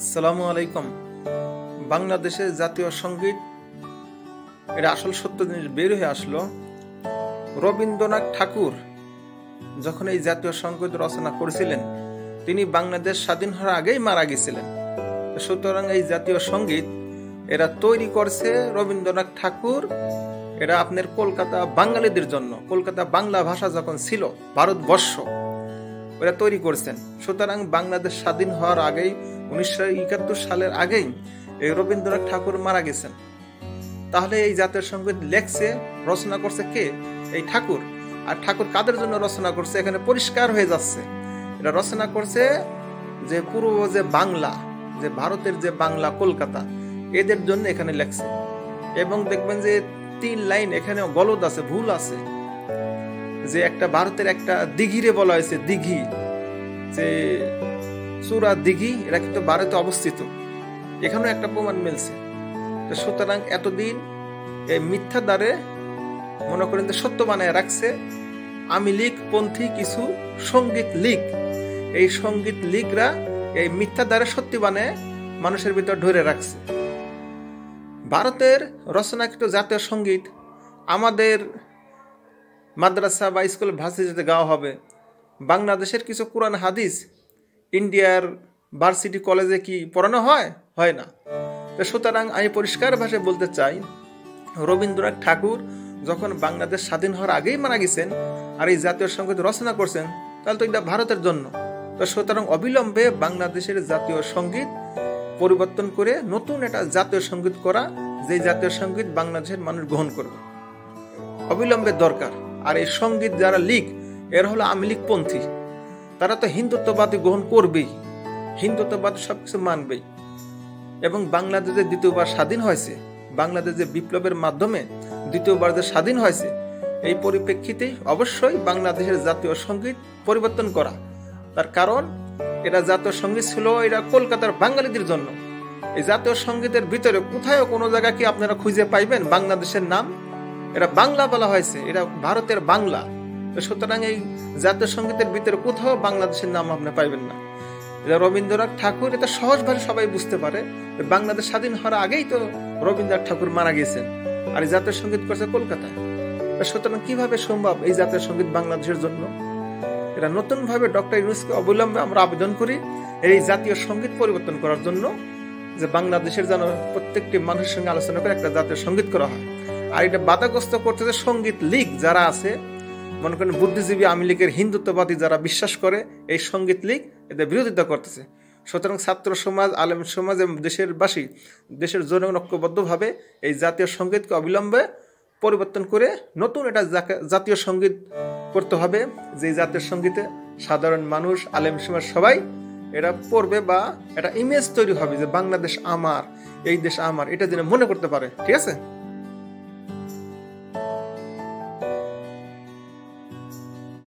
আসসালামু আলাইকুম। বাংলাদেশের জাতীয় সঙ্গীত এটা আসল সত্য জিনিস বের হয়ে আসলো রবীন্দ্রনাথ ঠাকুর যখন এই জাতীয় সঙ্গীত রচনা করেছিলেন। তিনি বাংলাদেশ স্বাধীন হওয়ার আগেই মারা গেছিলেন। সুতরাং এই জাতীয় সঙ্গীত এরা তৈরি করছে রবীন্দ্রনাথ ঠাকুর। এরা আপনার কলকাতা বাঙালিদের জন্য, কলকাতা বাংলা ভাষা যখন ছিল ভারতবর্ষ, ওরা তৈরি করছেন। সুতরাং বাংলাদেশ স্বাধীন হওয়ার আগেই 1971 সালের আগেই এই রবীন্দ্রনাথ ঠাকুর মারা গেছেন। তাহলে এই জাতীয় সঙ্গীত লেখছে, রচনা করছে কে? এই ঠাকুর। আর ঠাকুর কাদের জন্য রচনা করছে এখানে পরিষ্কার হয়ে যাচ্ছে। এটা রচনা করছে যে পূর্ব যে বাংলা, যে ভারতের যে বাংলা কলকাতা, এদের জন্য এখানে লেখছে। এবং দেখবেন যে 3 লাইন এখানে গলদ আছে, ভুল আছে। যে একটা ভারতের একটা দিঘিরে বলা হয়েছে, দিঘি, যে চূড়া দিঘি, এটা কিন্তু ভারতে অবস্থিত। এখানেও একটা প্রমাণ মিলছে। সুতরাং এতদিন এই মিথ্যা দ্বারে মনে করেন যে সত্য বানায় রাখছে আমি লীগ পন্থী কিছু সঙ্গীত লীগ। এই সঙ্গীত লীগরা এই মিথ্যা দ্বারে সত্যি বানায় মানুষের ভিতর ধরে রাখছে। ভারতের রচনাকৃত জাতীয় সঙ্গীত আমাদের মাদ্রাসা বা স্কুল ভার্সিটিতে গাওয়া হবে। বাংলাদেশের কিছু কোরআন হাদিস ইন্ডিয়ার ভার্সিটি কলেজে কি পড়ানো হয়? হয় না। তো সুতরাং আমি পরিষ্কার ভাষায় বলতে চাই, রবীন্দ্রনাথ ঠাকুর যখন বাংলাদেশ স্বাধীন হওয়ার আগেই মারা গেছেন আর এই জাতীয় সঙ্গীত রচনা করছেন, তাহলে তো এটা ভারতের জন্য। তো সুতরাং অবিলম্বে বাংলাদেশের জাতীয় সঙ্গীত পরিবর্তন করে নতুন একটা জাতীয় সঙ্গীত করা, যে জাতীয় সঙ্গীত বাংলাদেশের মানুষ গ্রহণ করবে, অবিলম্বে দরকার। আর এই সঙ্গীত যারা লীগ, এরা হলো আওয়ামী লীগ পন্থী। তারা তো হিন্দুত্ববাদী গ্রহণ করবেই, হিন্দুত্ববাদী সবকিছু মানবেই। এবং বাংলাদেশে দ্বিতীয়বার স্বাধীন হয়েছে, বাংলাদেশ যে বিপ্লবের মাধ্যমে দ্বিতীয়বার যে স্বাধীন হয়েছে, এই পরিপ্রেক্ষিতে অবশ্যই বাংলাদেশের জাতীয় সঙ্গীত পরিবর্তন করা। তার কারণ এটা জাতীয় সঙ্গীত ছিল এটা কলকাতার বাঙালিদের জন্য। এই জাতীয় সঙ্গীতের ভিতরে কোথাও কোনো জায়গা কি আপনারা খুঁজে পাইবেন বাংলাদেশের নাম? এটা বাংলা বলা হয়েছে, এটা ভারতের বাংলা। সুতরাং এই জাতীয় সঙ্গীতের ভিতরে কোথাও বাংলাদেশের নাম আপনি পাইবেন না। রবীন্দ্রনাথ ঠাকুর এটা সহজভাবে সবাই বুঝতে পারে। বাংলাদেশ স্বাধীন হওয়ার আগেই তো রবীন্দ্রনাথ ঠাকুর মারা গেছেন, আর এই জাতীয় সঙ্গীত করছে কলকাতায়। সুতরাং কিভাবে সম্ভব এই জাতীয় সঙ্গীত বাংলাদেশের জন্য? এটা নতুন ভাবে ডক্টর ইউনূসকে অবিলম্বে আমরা আবেদন করি এই জাতীয় সঙ্গীত পরিবর্তন করার জন্য, যে বাংলাদেশের যেন প্রত্যেকটি মানুষের সঙ্গে আলোচনা করে একটা জাতীয় সঙ্গীত করা হয়। আর এটা বাধাগ্রস্ত করতেছে সঙ্গীত লীগ যারা আছে, মনে করেন বুদ্ধিজীবী আওয়ামী লীগের হিন্দুত্ববাদী যারা বিশ্বাস করে, এই সঙ্গীত লীগ এদের বিরোধিতা করতেছে। সুতরাং ছাত্র সমাজ, আলেম সমাজ এবং দেশের বাসী, দেশের জনগণ ঐক্যবদ্ধভাবে এই জাতীয় সঙ্গীতকে অবিলম্বে পরিবর্তন করে নতুন এটা জাতীয় সঙ্গীত করতে হবে, যে জাতীয় সঙ্গীতে সাধারণ মানুষ, আলেম সমাজ সবাই এটা পড়বে, বা একটা ইমেজ তৈরি হবে যে বাংলাদেশ আমার, এই দেশ আমার, এটা যেন মনে করতে পারে। ঠিক আছে?